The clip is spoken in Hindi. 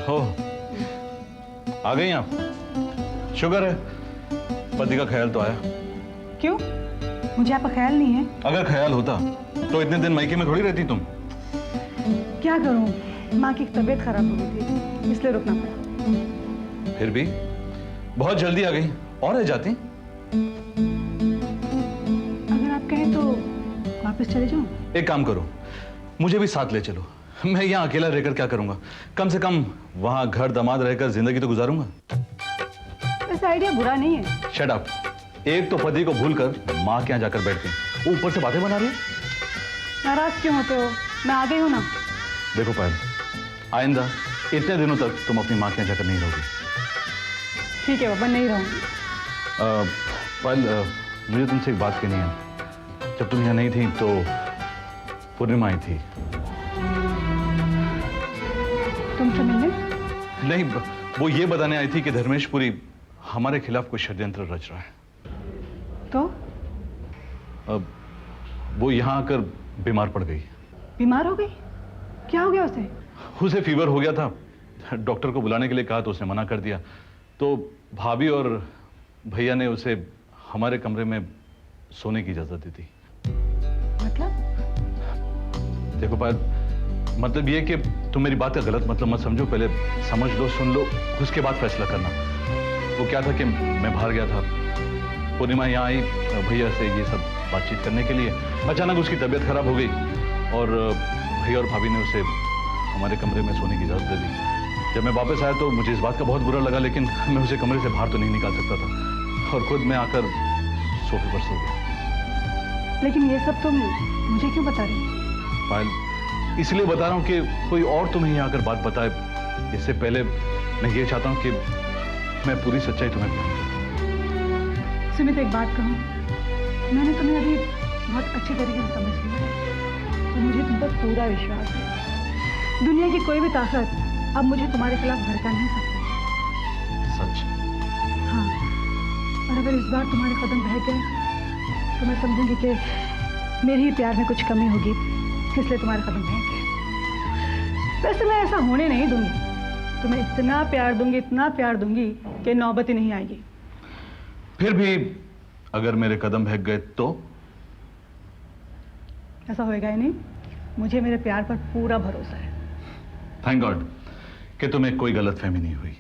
हो आ गई आप? शुक्र है, पति का ख्याल तो आया। क्यों? मुझे आपका ख्याल नहीं है? अगर ख्याल होता तो इतने दिन मायके में थोड़ी रहती तुम। क्या करूं, माँ की तबीयत खराब हो गई थी, इसलिए रुकना पड़ा। फिर भी बहुत जल्दी आ गई, और रह जाती। अगर आप कहें तो वापस चले जाऊं? एक काम करो, मुझे भी साथ ले चलो। मैं यहाँ अकेला रहकर क्या करूंगा? कम से कम वहां घर दामाद रहकर जिंदगी तो गुजारूंगा। ऐसा आइडिया बुरा नहीं है। Shut up. एक तो पति को भूलकर माँ के यहाँ जाकर बैठ गई, ऊपर से बातें बना रही है। नाराज क्यों होते हो? मैं आ गई हूं ना। देखो पायल, आइंदा इतने दिनों तक तुम अपनी माँ के यहाँ जाकर नहीं रहोगी। ठीक है बाबा, नहीं रहूंगी। पायल, मुझे तुमसे एक बात कहनी है। जब तुम यहाँ नहीं थी तो पूर्णिमा आई थी। तुमसे मिलने? नहीं, वो ये बताने आई थी कि धर्मेशपुरी हमारे खिलाफ कोई षड्यंत्र रच रहा है। तो वो यहाँ आकर बीमार पड़ गई। बीमार हो गई? क्या हो गया उसे? उसे फीवर हो गया था। डॉक्टर को बुलाने के लिए कहा तो उसने मना कर दिया। तो भाभी और भैया ने उसे हमारे कमरे में सोने की इजाजत दी थी। मतलब? देखो पायल, मतलब ये कि तुम मेरी बात का गलत मतलब मत समझो। पहले समझ लो, सुन लो, उसके बाद फैसला करना। वो क्या था कि मैं बाहर गया था, पूर्णिमा यहाँ आई भैया से ये सब बातचीत करने के लिए। अचानक उसकी तबीयत खराब हो गई और भैया और भाभी ने उसे हमारे कमरे में सोने की इजाजत दे दी। जब मैं वापस आया तो मुझे इस बात का बहुत बुरा लगा, लेकिन मैं उसे कमरे से बाहर तो नहीं निकाल सकता था और खुद मैं आकर सोफे पर सो गया। लेकिन ये सब तुम मुझे क्यों बता रही हो? पायल, इसलिए बता रहा हूँ कि कोई और तुम्हें यहाँ आकर बात बताए। इससे पहले मैं ये चाहता हूँ कि मैं पूरी सच्चाई तुम्हें बताऊँ। सुमित, एक बात कहूँ, मैंने तुम्हें अभी बहुत अच्छी तरीके से समझ लिया है और मुझे तुम पर पूरा विश्वास है। दुनिया की कोई भी ताकत अब मुझे तुम्हारे खिलाफ भड़का नहीं सकती। सच? हाँ, और अगर इस बार तुम्हारे कदम बह गए तो मैं समझूंगी कि मेरे ही प्यार में कुछ कमी होगी, इसलिए तुम्हारे कदम बह गए। वैसे मैं ऐसा होने नहीं दूंगी। तुम्हें इतना प्यार दूंगी कि नौबत ही नहीं आएगी। फिर भी अगर मेरे कदम बह गए तो? ऐसा होएगा ही नहीं। मुझे मेरे प्यार पर पूरा भरोसा है। थैंक गॉड कि तुम्हें कोई गलतफहमी नहीं हुई।